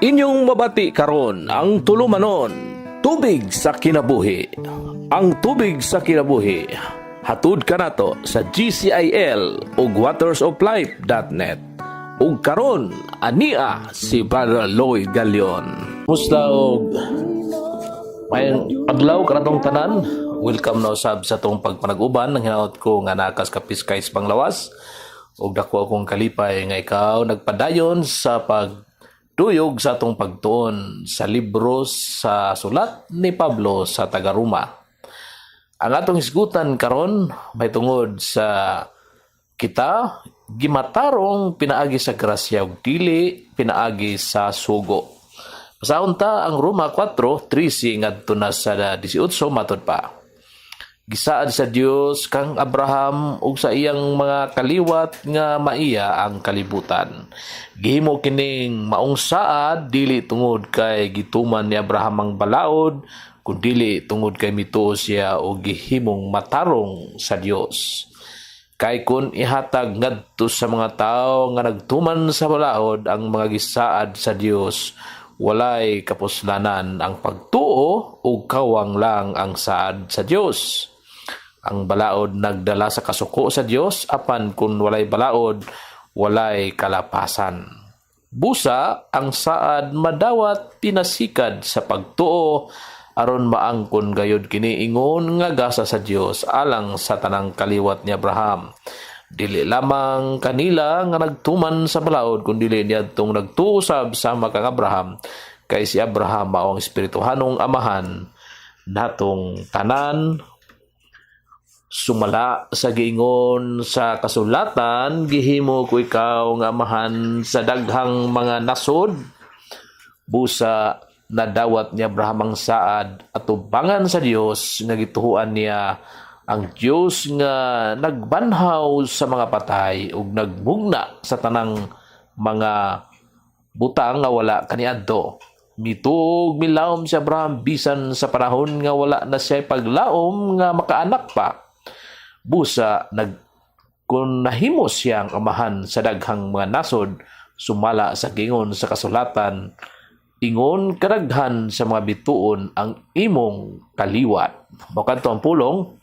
Inyong mabati karon ang tulumanon, tubig sa kinabuhi. Ang tubig sa kinabuhi, hatud kanato sa GCIL ug watersoflife.net. Ug karon ania si Brother Lloyd Galion. Musta og may adlaw kanatong tanan? Welcome na usab sa tong pagpanag-uban ng hinaot ko nga nakas kapiskay sa panglawas. Ug dako akong kalipay nga ikaw nagpadayon sa pagtuyog sa atong pagtuon sa libro sa sulat ni Pablo sa taga-Roma. Ang atong isgutan karon may tungod sa kita gimatarong pinaagi sa grasya ug dili pinaagi sa sugo. Pasahon ta ang Roma 4:13 ngadto na sa 18 matud pa. Gisaad sa Dios kang Abraham ug sa iyang mga kaliwat nga maiya ang kalibutan. Gihimo kining maong saad dili tungod kay gituman ni Abraham ang balaod, kundi tungod kay mituo siya og gihimong matarong sa Dios. Kay kun ihatag ngadto sa mga tawo nga nagtuman sa balaod ang mga gisaad sa Dios, walay kapuslanan ang pagtuo ug kawang lang ang saad sa Dios. Ang balaod nagdala sa kasuko sa Dios, apan kun walay balaod, walay kalapasan. Busa ang saad madawat pinasikad sa pagtuo aron maangkon gayud kini ingon nga gasa sa Dios alang sa tanang kaliwat ni Abraham. Dili lamang kanila nga nagtuman sa balaod kundi niadtong nagtuusab sama kang Abraham, kay si Abraham mao ang espirituhanong amahan natong tanan. Sumala sa giingon sa kasulatan, gihimo ko ikaw nga amahan sa daghang mga nasod. Busa nadawat ni Abraham ang saad at tubangan sa Dios nga gituhuan niya ang Dios nga nagbanhaw sa mga patay ug nagmugna sa tanang mga butang nga wala kaniadto. Mitug milawom si Abraham bisan sa panahon nga wala na siya paglaom nga makaanak pa. Busa kung nahimo siyang amahan sa daghang mga nasod, sumala sa gingon sa kasulatan, ingon kadaghan sa mga bituon ang imong kaliwat. Makanto ang pulong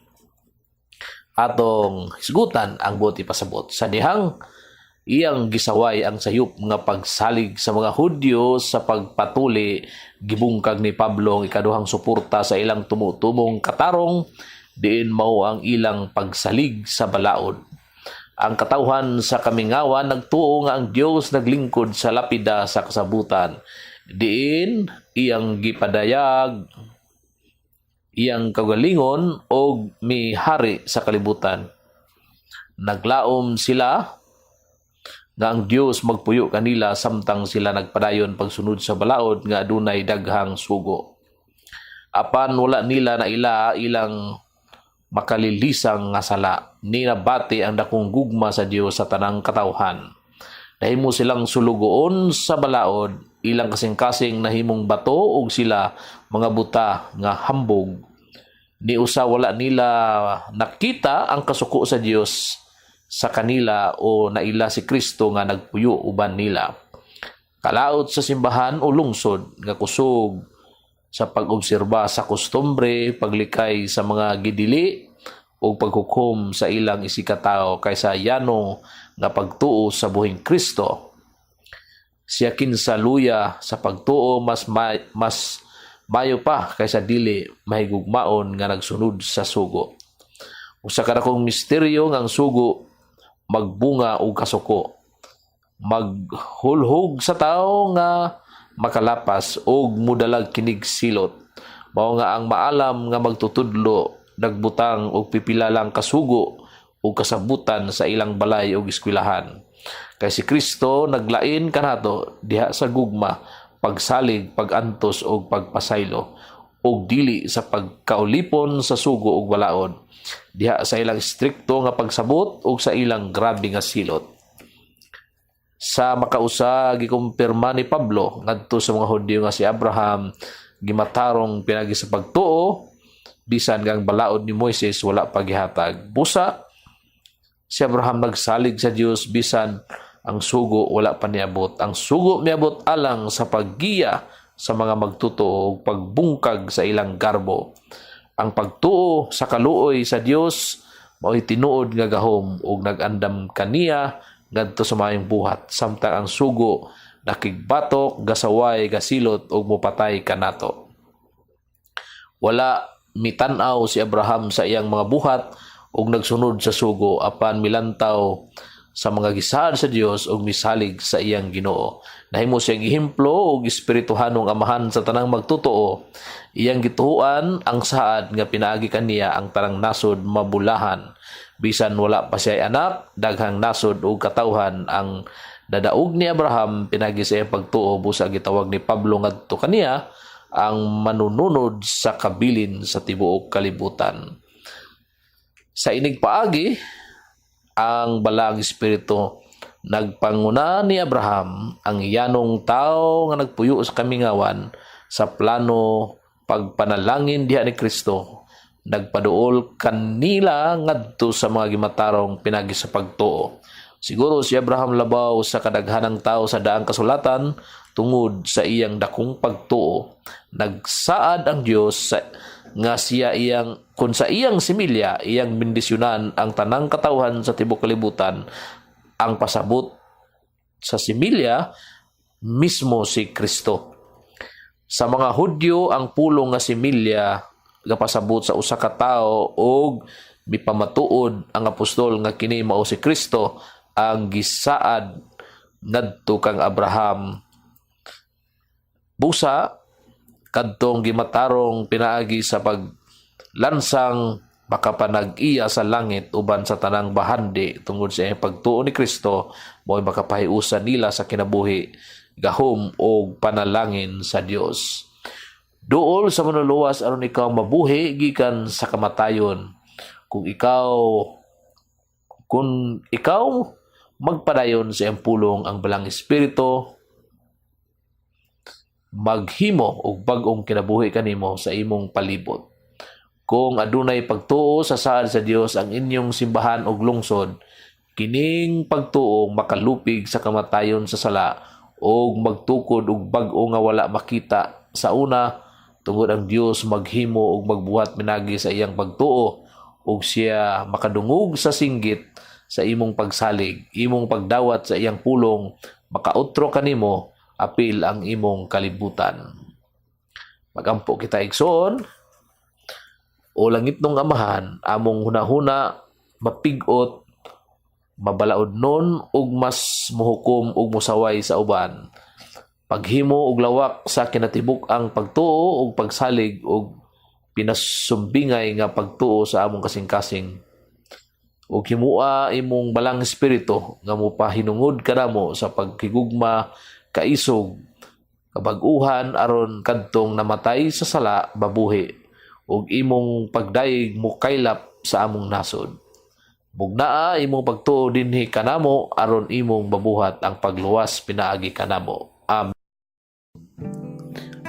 atong hisgutan ang buti pasabot sa dihang iyang gisaway ang sayop nga pagsalig sa mga Hudyo sa pagpatuli. Gibungkag ni Pablo ang ikaduhang suporta sa ilang tumutumong katarong, diin mao ang ilang pagsalig sa balaod. Ang katawhan sa kamingawan nagtuo nga ang Dios naglingkod sa lapida sa kasabutan. Diin iyang gipadayag iyang kagalingon og mihari sa kalibutan. Naglaom sila nga ang Dios magpuyo kanila samtang sila nagpadayon pagsunod sa balaod nga adunay daghang sugo. Apan wala nila na ilang makalilisang nga sala, ni nabati ang dakong gugma sa Dios sa tanang katawhan. Nahimo silang sulugoon sa balaod, ilang kasing-kasing nahimong bato ug sila mga buta nga hambog. Ni usa wala nila nakita ang kasuko sa Dios sa kanila o naila si Kristo nga nagpuyo uban nila. Kalaot sa simbahan o lungsod nga kusog sa pag-obserba sa kustombre, paglikay sa mga gidili o paghukom sa ilang isikatawo kaysa yano nga pagtuo sa buhing Kristo. Siya kinsa luya sa pagtuo mas mayo pa kaysa dili mahigugmaon nga nagsunod sa sugo. Usa ka dakong misteryo nga ang sugo magbunga og kasuko, maghulhog sa tawo nga makalapas og mudalag kinig silot. Mao nga ang maalam nga magtutudlo nagbutang og pipila lang kasugo o kasabutan sa ilang balay o eskwelahan. Kay si Kristo naglain kanato diha sa gugma, pagsalig, pagantos o pagpasaylo og dili sa pagkaulipon sa sugo og balaod, diha sa ilang strikto nga pagsabot o sa ilang grabe nga silot. Sa makausa gikumpirma ni Pablo ngadto sa mga Hudyo nga si Abraham gimatarong pinagi sa pagtuo bisan kang balaod ni Moises wala pagihatag. Busa si Abraham nagsalig sa Dios bisan ang sugo wala pa niabot. Ang sugo miabot alang sa paggiya sa mga magtutuo ug pagbungkag sa ilang garbo. Ang pagtuo sa kaluoy sa Dios mao'y tinuod nga gahom ug nag-andam kaniya ngadto sa maayong buhat, samtang ang sugo nakigbatok, gasaway, gasilot ug mopatay kanato. Wala mitan-aw si Abraham sa iyang mga buhat ug nagsunod sa sugo apan milantaw sa mga gisaad sa Dios ug misalig sa iyang Ginoo. Nahimo siyang gihemplo ug espirituhanong amahan sa tanang magtutuo. Iyang gituoan ang saad nga pinaagi kaniya ang tanang nasod mabulahan. Bisan wala pa siya anak, daghang nasod ug katawhan ang dadaog ni Abraham pinagi sa iyang pagtuo. Busa gitawag ni Pablo ngadto kaniya ang manununod sa kabilin sa tibuok kalibutan. Sa inig paagi, ang balang espiritu nagpanguna ni Abraham ang yanong tao nga nagpuyo sa kamingawan sa plano pagpanalangin diha ni Kristo. Nagpaduol kanila ngadto sa mga gimatarong pinagi sa pagtuo. Siguro si Abraham labaw sa kadaghanang tao sa daang kasulatan tungod sa iyang dakong pagtuo. Nagsaad ang Dios nga siya iyang kung sa iyang similya iyang bendisyonan ang tanang katawhan sa tibuok kalibutan. Ang pasabot sa similya mismo si Kristo. Sa mga Hudyo ang pulong nga similya gapasabot sa usa ka tawo og mipamatuod ang apostol nga kini mao si Kristo ang gisaad ngadto kang Abraham. Busa kadtong gimatarong pinaagi sa paglansang makapanag-iya sa langit uban sa tanang bahandi tungod sa iyang pagtuo ni Kristo mo'y makapahiusa nila sa kinabuhi, gahom o panalangin sa Dios. Duol sa manuluwas aron ikaw mabuhi gikan sa kamatayon. Kung ikaw magpadayon sa iyang pulong ang balang espiritu, maghimo og bag-ong kinabuhi kanimo sa imong palibot. Kung adunay pagtuo sa saad sa Dios ang inyong simbahan og lungsod, kining pagtuo makalupig sa kamatayon sa sala og magtukod og bag-o nga wala makita sa una. Tungod ang Dios maghimo og magbuhat minagi sa iyang pagtuo ug siya makadungog sa singgit sa imong pagsalig, imong pagdawat sa iyang pulong, makautro kanimo apil ang imong kalibutan. Magampo kita igsoon, o langit nung amahan, among hunahuna, mapigot, mabalaod nun, ug mas muhukom ug musaway sa uban. Paghimo og lawak sa kinatibuk ang pagtuo ug pagsalig ug pinasumbingay nga pagtuo sa among kasing-kasing. Ug himua imong balang espiritu nga mopahinungod kanamo sa pagkigugma kaisog kabag-uhan aron kadtong namatay sa sala babuhi ug imong pagdaig mo kaylap sa among nasod. Bugnaa imong pagtuo dinhi kanamo aron imong mabuhat ang pagluwas pinaagi kanamo. Amen.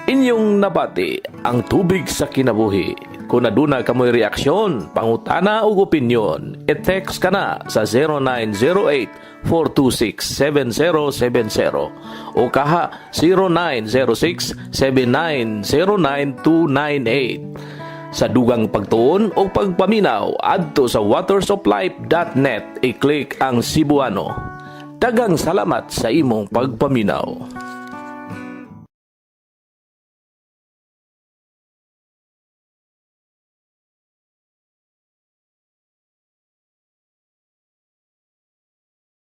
Inyong nabati ang tubig sa kinabuhi. Kung aduna kamoy reaksyon, pangutana ug opinyon, i-text ka na sa 0908-426-7070 o kaha 0906-7909-298. Sa dugang pagtuon o pagpaminaw, adto sa watersoflife.net, i-click ang Cebuano. Daghang salamat sa imong pagpaminaw.